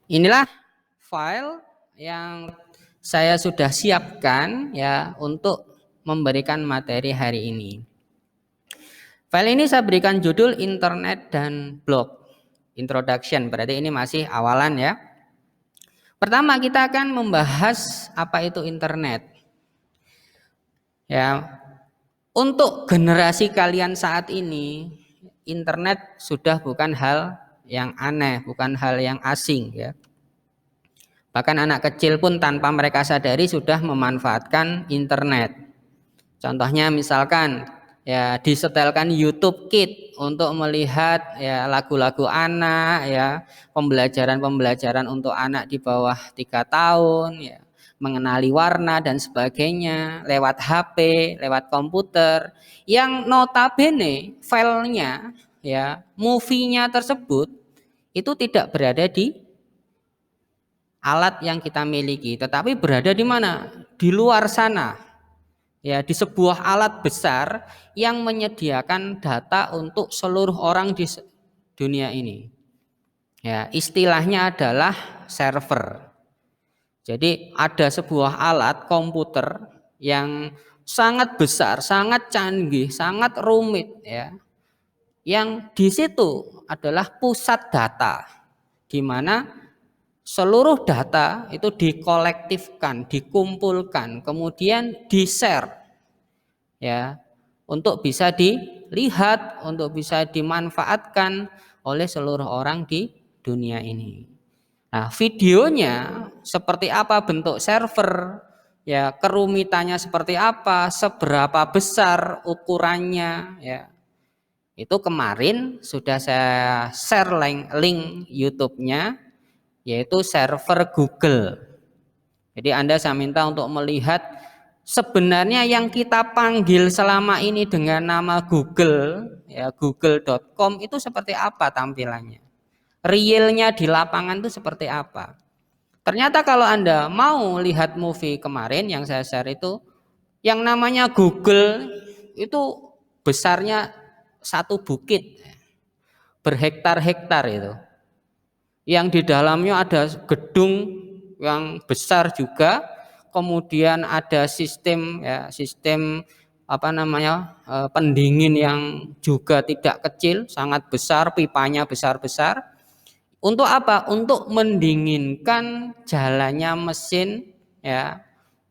Inilah file yang saya sudah siapkan ya untuk memberikan materi hari ini. File ini saya berikan judul Internet dan Blog. Introduction, berarti ini masih awalan ya. Pertama kita akan membahas apa itu internet. Ya, untuk generasi kalian saat ini, internet sudah bukan hal yang aneh, bukan hal yang asing ya. Bahkan anak kecil pun tanpa mereka sadari sudah memanfaatkan internet. Contohnya misalkan ya disetelkan YouTube Kids untuk melihat ya lagu-lagu anak ya, pembelajaran untuk anak di bawah 3 tahun ya, mengenali warna dan sebagainya lewat HP, lewat komputer yang notabene filenya ya, movie-nya tersebut itu tidak berada di alat yang kita miliki, tetapi berada di mana? Di luar sana. Ya, di sebuah alat besar yang menyediakan data untuk seluruh orang di dunia ini. Ya, istilahnya adalah server. Jadi ada sebuah alat komputer yang sangat besar, sangat canggih, sangat rumit ya. Yang di situ adalah pusat data di mana seluruh data itu dikolektifkan, dikumpulkan, kemudian di-share ya, untuk bisa dilihat, untuk bisa dimanfaatkan oleh seluruh orang di dunia ini. Nah, videonya seperti apa bentuk server, ya, kerumitannya seperti apa, seberapa besar ukurannya, ya. Itu kemarin sudah saya share link YouTube-nya, yaitu server Google. Jadi Anda saya minta untuk melihat sebenarnya yang kita panggil selama ini dengan nama Google, ya, google.com itu seperti apa tampilannya. Realnya di lapangan itu seperti apa. Ternyata kalau Anda mau lihat movie kemarin yang saya share itu, yang namanya Google itu besarnya satu bukit, berhektar-hektar itu. Yang di dalamnya ada gedung yang besar juga, kemudian ada sistem ya, sistem apa namanya pendingin yang juga tidak kecil, sangat besar, pipanya besar-besar. Untuk apa? Untuk mendinginkan jalannya mesin ya,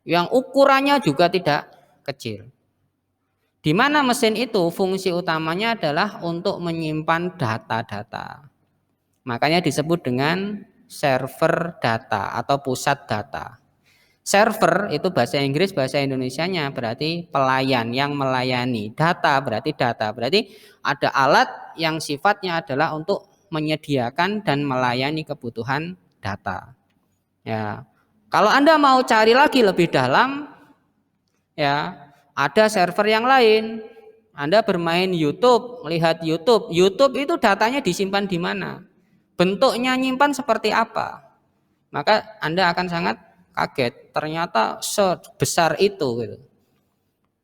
yang ukurannya juga tidak kecil. Di mana mesin itu fungsi utamanya adalah untuk menyimpan data-data. Makanya disebut dengan server data atau pusat data. Server itu bahasa Inggris, bahasa Indonesianya berarti pelayan yang melayani. Data berarti data. Berarti ada alat yang sifatnya adalah untuk menyediakan dan melayani kebutuhan data. Ya. Kalau Anda mau cari lagi lebih dalam, ya, ada server yang lain. Anda bermain YouTube, melihat YouTube. YouTube itu datanya disimpan di mana? Bentuknya nyimpan seperti apa? Maka Anda akan sangat kaget. Ternyata sebesar itu gitu.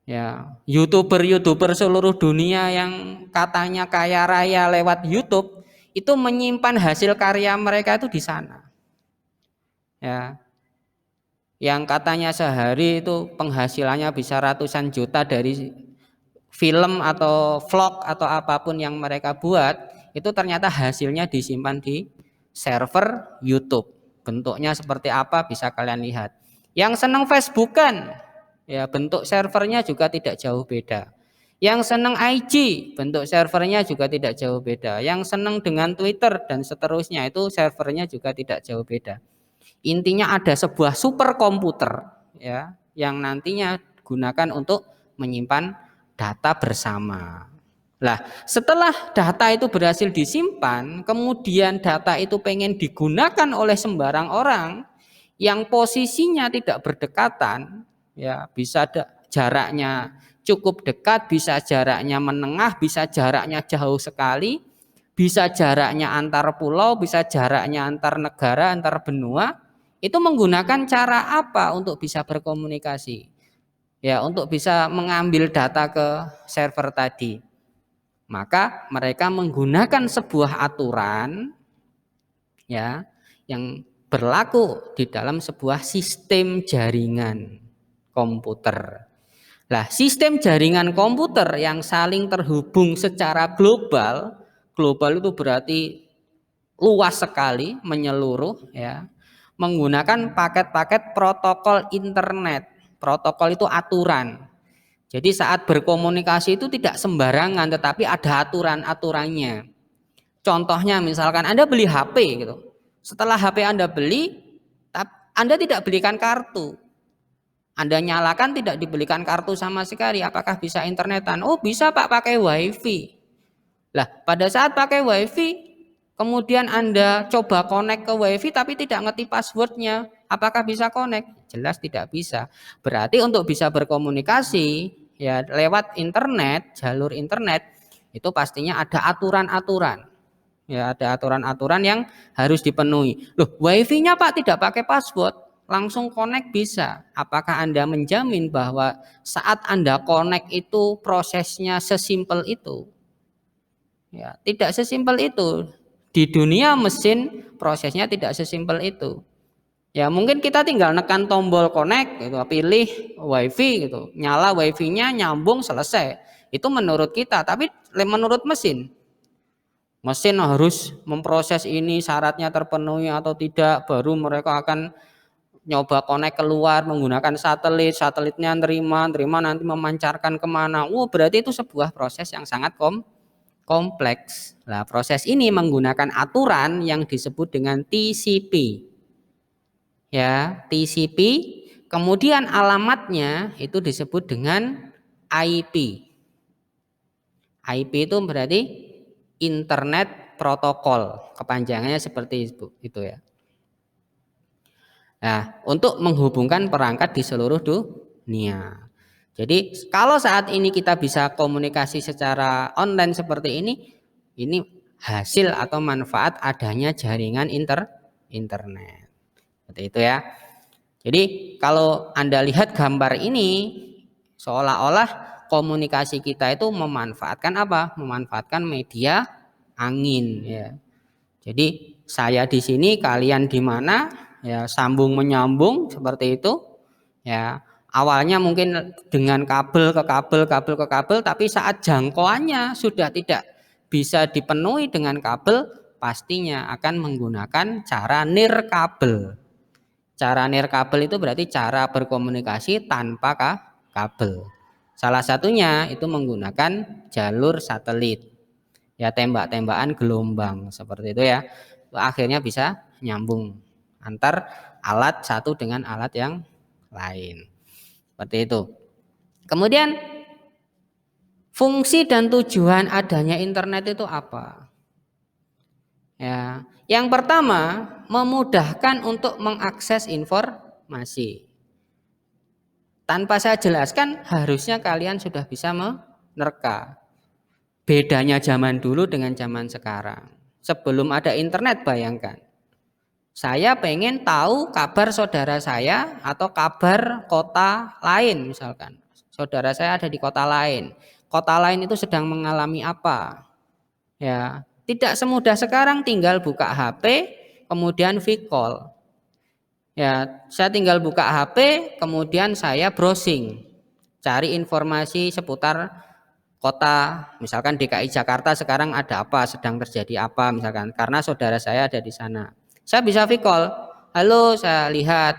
Ya, YouTuber seluruh dunia yang katanya kaya raya lewat YouTube itu menyimpan hasil karya mereka itu di sana. Ya. Yang katanya sehari itu penghasilannya bisa ratusan juta dari film atau vlog atau apapun yang mereka buat, itu ternyata hasilnya disimpan di server YouTube. Bentuknya seperti apa bisa kalian lihat. Yang senang Facebookan, ya bentuk servernya juga tidak jauh beda. Yang senang IG, bentuk servernya juga tidak jauh beda. Yang senang dengan Twitter dan seterusnya itu servernya juga tidak jauh beda. Intinya ada sebuah superkomputer ya yang nantinya gunakan untuk menyimpan data bersama. Nah, setelah data itu berhasil disimpan, kemudian data itu pengen digunakan oleh sembarang orang yang posisinya tidak berdekatan, ya bisa jaraknya cukup dekat, bisa jaraknya menengah, bisa jaraknya jauh sekali, bisa jaraknya antar pulau, bisa jaraknya antar negara, antar benua. Itu menggunakan cara apa untuk bisa berkomunikasi? Ya, untuk bisa mengambil data ke server tadi. Maka mereka menggunakan sebuah aturan ya yang berlaku di dalam sebuah sistem jaringan komputer. Nah, sistem jaringan komputer yang saling terhubung secara global, global itu berarti luas sekali, menyeluruh ya, menggunakan paket-paket protokol internet. Protokol itu aturan. Jadi saat berkomunikasi itu tidak sembarangan, tetapi ada aturan-aturannya. Contohnya misalkan Anda beli HP gitu. Setelah HP Anda beli, Anda tidak belikan kartu. Anda nyalakan tidak dibelikan kartu sama sekali. Apakah bisa internetan? Oh bisa Pak, pakai wifi. Lah pada saat pakai wifi, kemudian Anda coba connect ke wifi tapi tidak ngerti passwordnya. Apakah bisa connect? Jelas tidak bisa. Berarti untuk bisa berkomunikasi ya lewat internet, jalur internet, itu pastinya ada aturan-aturan. Ya, ada aturan-aturan yang harus dipenuhi. Loh, wifi-nya Pak tidak pakai password, langsung connect bisa. Apakah Anda menjamin bahwa saat Anda connect itu prosesnya sesimpel itu? Ya, tidak sesimpel itu. Di dunia mesin prosesnya tidak sesimpel itu. Ya, mungkin kita tinggal nekan tombol connect gitu, pilih wifi gitu. Nyala wifi-nya, nyambung, selesai. Itu menurut kita, tapi menurut mesin harus memproses ini syaratnya terpenuhi atau tidak, baru mereka akan nyoba connect keluar menggunakan satelit, satelitnya nerima nanti memancarkan kemana. Berarti itu sebuah proses yang sangat kompleks. Nah, proses ini menggunakan aturan yang disebut dengan TCP. Ya, TCP. Kemudian alamatnya itu disebut dengan IP. IP itu berarti Internet Protokol, kepanjangannya seperti itu ya. Nah, untuk menghubungkan perangkat di seluruh dunia. Jadi kalau saat ini kita bisa komunikasi secara online seperti ini hasil atau manfaat adanya jaringan internet. Seperti itu ya. Jadi kalau Anda lihat gambar ini, seolah-olah komunikasi kita itu memanfaatkan apa? Memanfaatkan media angin ya. Jadi saya di sini, kalian di mana? Ya, sambung menyambung seperti itu. Ya, awalnya mungkin dengan kabel ke kabel, kabel ke kabel, tapi saat jangkauannya sudah tidak bisa dipenuhi dengan kabel, pastinya akan menggunakan cara nirkabel. Cara nirkabel itu berarti cara berkomunikasi tanpa kabel. Salah satunya itu menggunakan jalur satelit. Ya, tembak-tembakan gelombang seperti itu ya. Akhirnya bisa nyambung antar alat satu dengan alat yang lain. Seperti itu. Kemudian fungsi dan tujuan adanya internet itu apa? Ya, yang pertama memudahkan untuk mengakses informasi. Tanpa saya jelaskan, harusnya kalian sudah bisa menerka. Bedanya zaman dulu dengan zaman sekarang. Sebelum ada internet, bayangkan. Saya pengen tahu kabar saudara saya atau kabar kota lain misalkan. Saudara saya ada di kota lain. Kota lain itu sedang mengalami apa? Ya, tidak semudah sekarang tinggal buka HP, kemudian video call. Ya, saya tinggal buka HP, kemudian saya browsing, cari informasi seputar kota, misalkan DKI Jakarta sekarang ada apa, sedang terjadi apa, misalkan karena saudara saya ada di sana. Saya bisa video call, halo saya lihat,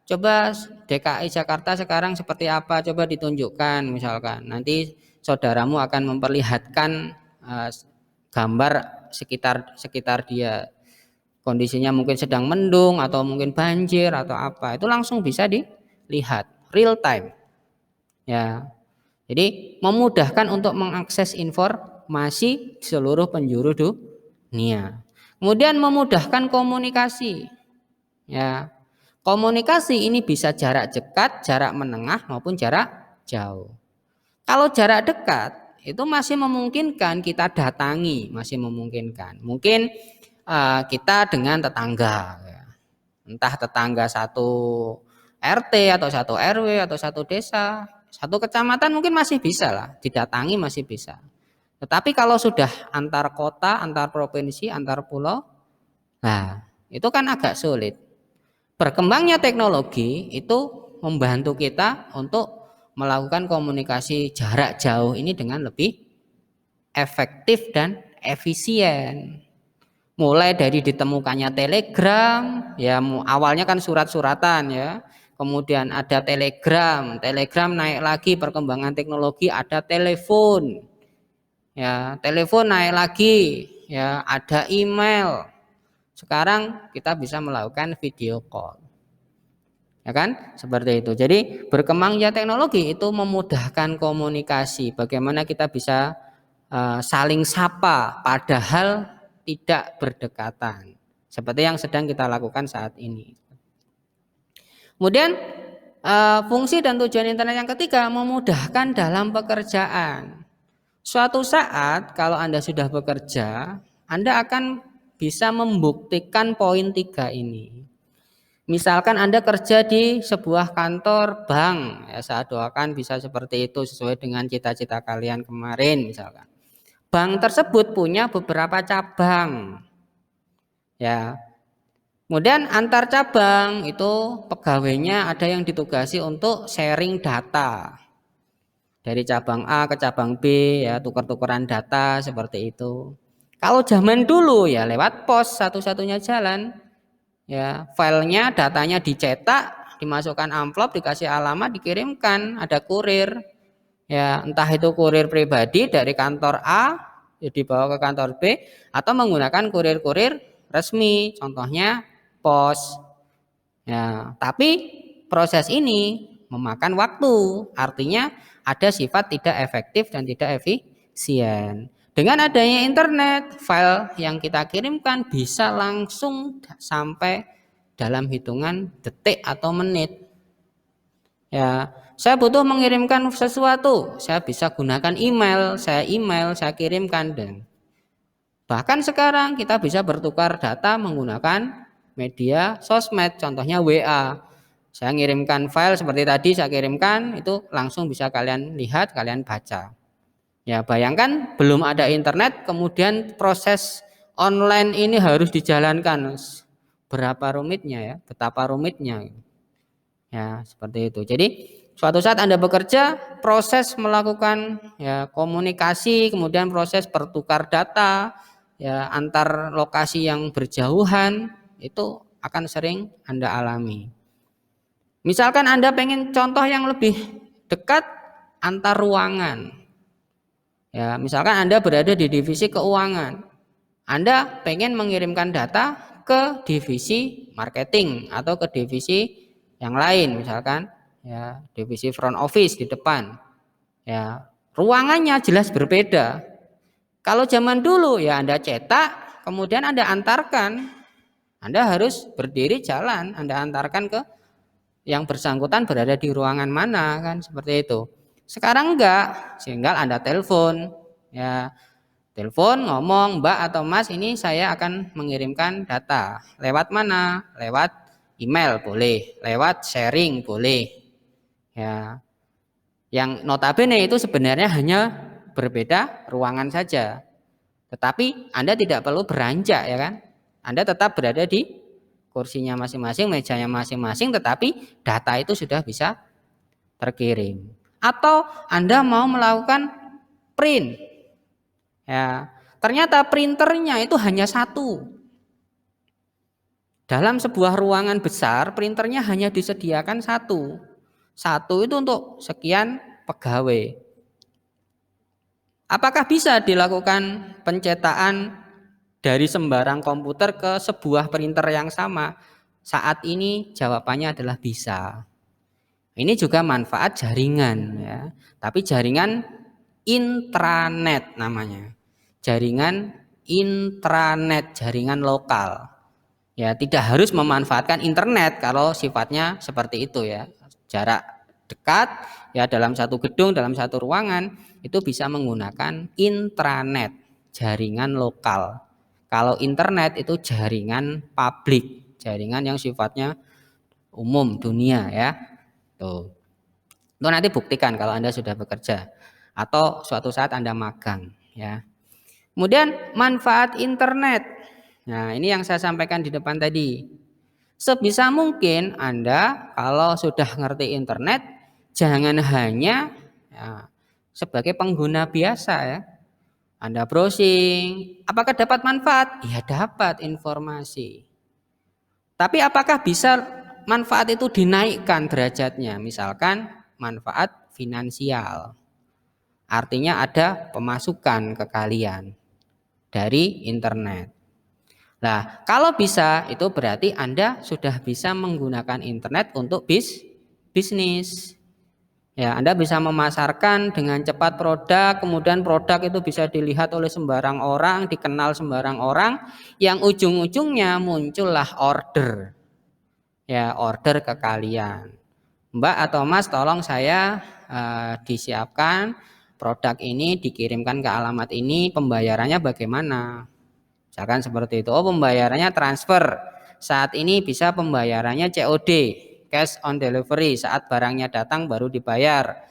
coba DKI Jakarta sekarang seperti apa, coba ditunjukkan misalkan. Nanti saudaramu akan memperlihatkan gambar sekitar dia. Kondisinya mungkin sedang mendung atau mungkin banjir atau apa, itu langsung bisa dilihat real time. Ya. Jadi memudahkan untuk mengakses informasi di seluruh penjuru dunia. Kemudian memudahkan komunikasi. Ya. Komunikasi ini bisa jarak dekat, jarak menengah maupun jarak jauh. Kalau jarak dekat itu masih memungkinkan kita datangi, masih memungkinkan. Mungkin kita dengan tetangga, ya. Entah tetangga satu RT atau satu RW atau satu desa, satu kecamatan mungkin masih bisa lah, didatangi masih bisa. Tetapi kalau sudah antar kota, antar provinsi, antar pulau, nah Itu kan agak sulit. Berkembangnya teknologi itu membantu kita untuk melakukan komunikasi jarak jauh ini dengan lebih efektif dan efisien. Mulai dari ditemukannya telegram, ya awalnya kan surat-suratan ya. Kemudian ada telegram, telegram naik lagi perkembangan teknologi ada telepon. Ya, telepon naik lagi, ya ada email. Sekarang kita bisa melakukan video call. Ya kan? Seperti itu. Jadi berkembangnya teknologi itu memudahkan komunikasi. Bagaimana kita bisa saling sapa padahal tidak berdekatan. Seperti yang sedang kita lakukan saat ini. Kemudian fungsi dan tujuan internet yang ketiga memudahkan dalam pekerjaan. Suatu saat kalau Anda sudah bekerja, Anda akan bisa membuktikan poin 3 ini. Misalkan Anda kerja di sebuah kantor bank, ya saya doakan bisa seperti itu sesuai dengan cita-cita kalian kemarin misalkan. Bank tersebut punya beberapa cabang. Ya. Kemudian antar cabang itu pegawainya ada yang ditugasi untuk sharing data. Dari cabang A ke cabang B ya tukar-tukaran data seperti itu. Kalau zaman dulu ya lewat pos satu-satunya jalan. Ya, filenya, datanya dicetak, dimasukkan amplop, dikasih alamat, dikirimkan, ada kurir. Ya, entah itu kurir pribadi dari kantor A ya dibawa ke kantor B atau menggunakan kurir-kurir resmi, contohnya pos. Ya, tapi proses ini memakan waktu, artinya ada sifat tidak efektif dan tidak efisien. Dengan adanya internet, file yang kita kirimkan bisa langsung sampai dalam hitungan detik atau menit. Ya, saya butuh mengirimkan sesuatu, saya bisa gunakan email, saya kirimkan dan bahkan sekarang kita bisa bertukar data menggunakan media sosmed, contohnya WA. Saya ngirimkan file seperti tadi saya kirimkan, itu langsung bisa kalian lihat, kalian baca. Ya, bayangkan belum ada internet, kemudian proses online ini harus dijalankan. Berapa rumitnya ya, betapa rumitnya. Ya, seperti itu. Jadi, suatu saat Anda bekerja, proses melakukan ya komunikasi, kemudian proses bertukar data ya antar lokasi yang berjauhan itu akan sering Anda alami. Misalkan Anda pengen contoh yang lebih dekat antar ruangan. Ya, misalkan Anda berada di divisi keuangan. Anda pengen mengirimkan data ke divisi marketing atau ke divisi yang lain misalkan ya, divisi front office di depan. Ya, ruangannya jelas berbeda. Kalau zaman dulu ya Anda cetak, kemudian Anda antarkan. Anda harus berdiri jalan, Anda antarkan ke yang bersangkutan berada di ruangan mana kan seperti itu. Sekarang enggak, sehingga Anda telepon ya. Telepon ngomong, Mbak atau Mas ini saya akan mengirimkan data. Lewat mana? Lewat email boleh, lewat sharing boleh. Ya. Yang notabene itu sebenarnya hanya berbeda ruangan saja. Tetapi Anda tidak perlu beranjak ya kan? Anda tetap berada di kursinya masing-masing, mejanya masing-masing, tetapi data itu sudah bisa terkirim. Atau Anda mau melakukan print. Ya, ternyata printernya itu hanya satu. Dalam sebuah ruangan besar, printernya hanya disediakan satu. Satu itu untuk sekian pegawai. Apakah bisa dilakukan pencetakan dari sembarang komputer ke sebuah printer yang sama? Saat ini jawabannya adalah bisa. Ini juga manfaat jaringan ya. Tapi jaringan intranet namanya. Jaringan intranet, jaringan lokal. Ya, tidak harus memanfaatkan internet kalau sifatnya seperti itu ya. Jarak dekat ya dalam satu gedung, dalam satu ruangan itu bisa menggunakan intranet, jaringan lokal. Kalau internet itu jaringan publik, jaringan yang sifatnya umum dunia ya. Tuh. Itu nanti buktikan kalau Anda sudah bekerja atau suatu saat Anda magang ya. Kemudian manfaat internet Nah, ini yang saya sampaikan di depan tadi. Sebisa mungkin Anda kalau sudah ngerti internet, jangan hanya ya, sebagai pengguna biasa ya. Anda browsing, apakah dapat manfaat? Ya dapat informasi. Tapi apakah bisa manfaat itu dinaikkan derajatnya? Misalkan manfaat finansial. Artinya ada pemasukan ke kalian dari internet. Nah, kalau bisa itu berarti Anda sudah bisa menggunakan internet untuk bisnis. Ya, Anda bisa memasarkan dengan cepat produk, kemudian produk itu bisa dilihat oleh sembarang orang, dikenal sembarang orang, yang ujung-ujungnya muncullah order. Ya, order ke kalian. Mbak atau Mas, tolong saya disiapkan produk ini, dikirimkan ke alamat ini, pembayarannya bagaimana? Misalkan seperti itu. Oh, pembayarannya transfer. Saat ini bisa pembayarannya COD, cash on delivery. Saat barangnya datang baru dibayar.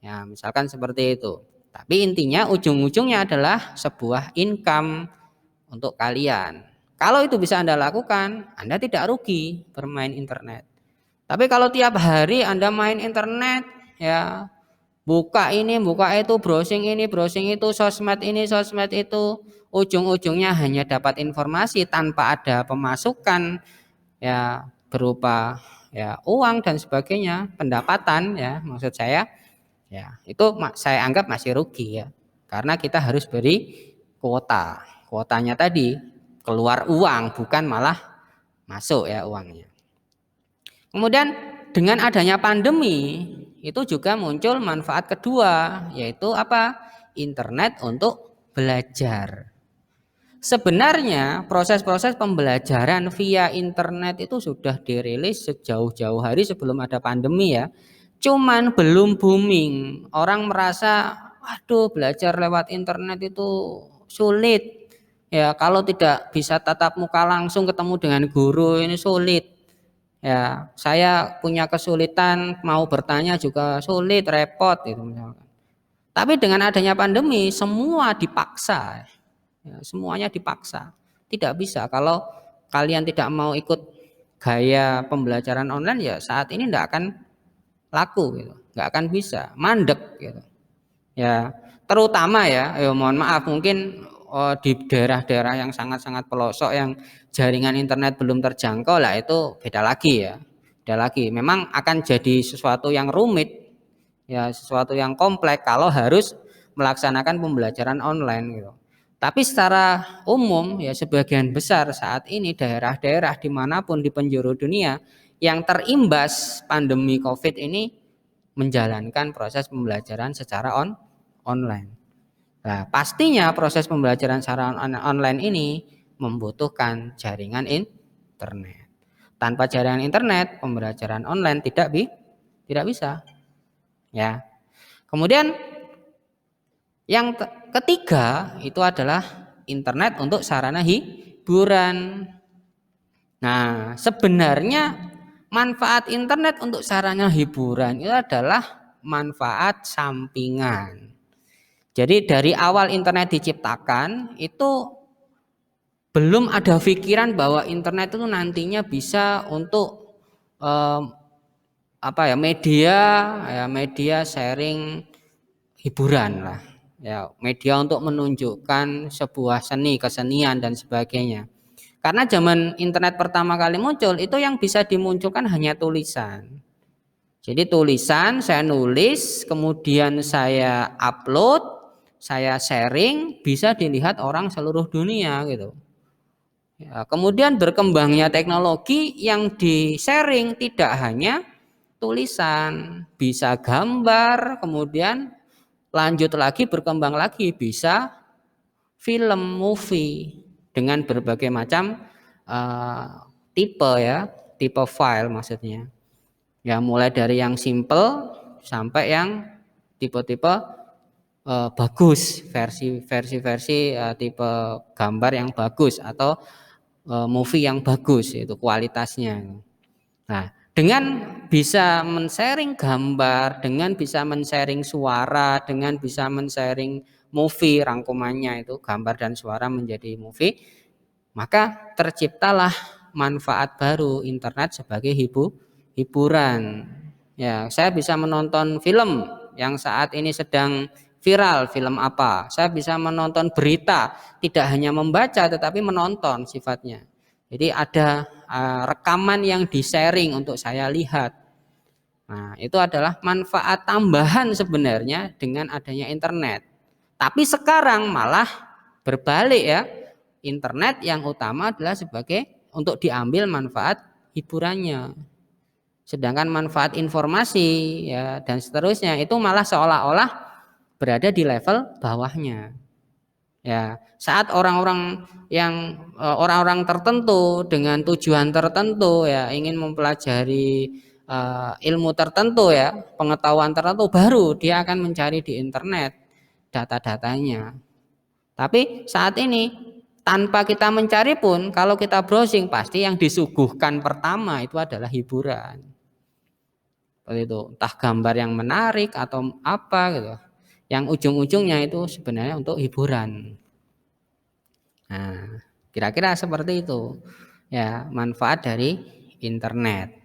Ya, misalkan seperti itu. Tapi intinya ujung-ujungnya adalah sebuah income untuk kalian. Kalau itu bisa Anda lakukan, Anda tidak rugi bermain internet. Tapi kalau tiap hari Anda main internet, ya buka ini, buka itu, browsing ini, browsing itu, sosmed ini, sosmed itu, ujung-ujungnya hanya dapat informasi tanpa ada pemasukan ya berupa ya uang dan sebagainya, pendapatan ya maksud saya, ya itu saya anggap masih rugi ya. Karena kita harus beri kuota. Kuotanya tadi keluar uang bukan malah masuk ya uangnya. Kemudian dengan adanya pandemi itu juga muncul manfaat kedua, yaitu apa? Internet untuk belajar. Sebenarnya proses-proses pembelajaran via internet itu sudah dirilis sejauh-jauh hari sebelum ada pandemi ya. Cuman belum booming. Orang merasa, aduh belajar lewat internet itu sulit. Ya kalau tidak bisa tatap muka langsung ketemu dengan guru ini sulit. Ya, saya punya kesulitan mau bertanya juga sulit, repot gitu misalkan. Tapi dengan adanya pandemi semua dipaksa. Ya, semuanya dipaksa. Tidak bisa kalau kalian tidak mau ikut gaya pembelajaran online ya saat ini tidak akan laku gitu. Nggak akan bisa, mandek gitu. Ya, terutama ya, mohon maaf mungkin di daerah-daerah yang sangat-sangat pelosok yang jaringan internet belum terjangkau lah itu beda lagi ya. Beda lagi. Memang akan jadi sesuatu yang rumit ya, sesuatu yang kompleks kalau harus melaksanakan pembelajaran online gitu. Tapi secara umum ya sebagian besar saat ini daerah-daerah dimanapun di penjuru dunia yang terimbas pandemi COVID ini menjalankan proses pembelajaran secara online. Nah, pastinya proses pembelajaran secara online ini membutuhkan jaringan internet. Tanpa jaringan internet, pembelajaran online tidak bisa. Ya. Kemudian yang ketiga itu adalah internet untuk sarana hiburan. Nah, sebenarnya manfaat internet untuk sarana hiburan itu adalah manfaat sampingan. Jadi dari awal internet diciptakan itu belum ada pikiran bahwa internet itu nantinya bisa untuk eh, apa ya media sharing hiburan lah ya, media untuk menunjukkan sebuah kesenian dan sebagainya. Karena zaman internet pertama kali muncul itu yang bisa dimunculkan hanya tulisan. Jadi tulisan saya nulis, kemudian saya upload, saya sharing, bisa dilihat orang seluruh dunia gitu. Ya, kemudian berkembangnya teknologi yang di-sharing tidak hanya tulisan, bisa gambar, kemudian lanjut lagi berkembang lagi bisa film, movie dengan berbagai macam tipe ya, tipe file maksudnya. Ya mulai dari yang simple sampai yang tipe-tipe bagus, versi tipe gambar yang bagus atau movie yang bagus itu kualitasnya. Nah, dengan bisa men-sharing gambar, dengan bisa men-sharing suara, dengan bisa men-sharing movie rangkumannya itu gambar dan suara menjadi movie, Maka terciptalah manfaat baru internet sebagai hiburan. Ya, saya bisa menonton film yang saat ini sedang viral, film apa. Saya bisa menonton berita, tidak hanya membaca tetapi menonton sifatnya. Jadi ada rekaman yang di-sharing untuk saya lihat. Nah, itu adalah manfaat tambahan sebenarnya dengan adanya internet. Tapi sekarang malah berbalik ya. Internet yang utama adalah sebagai untuk diambil manfaat hiburannya. Sedangkan manfaat informasi ya dan seterusnya itu malah seolah-olah berada di level bawahnya. Ya, saat orang-orang tertentu dengan tujuan tertentu ya ingin mempelajari ilmu tertentu ya, pengetahuan tertentu baru dia akan mencari di internet data-datanya. Tapi saat ini tanpa kita mencari pun kalau kita browsing pasti yang disuguhkan pertama itu adalah hiburan. Seperti itu, entah gambar yang menarik atau apa gitu. Yang ujung-ujungnya itu sebenarnya untuk hiburan. Nah, kira-kira seperti itu. Ya, manfaat dari internet.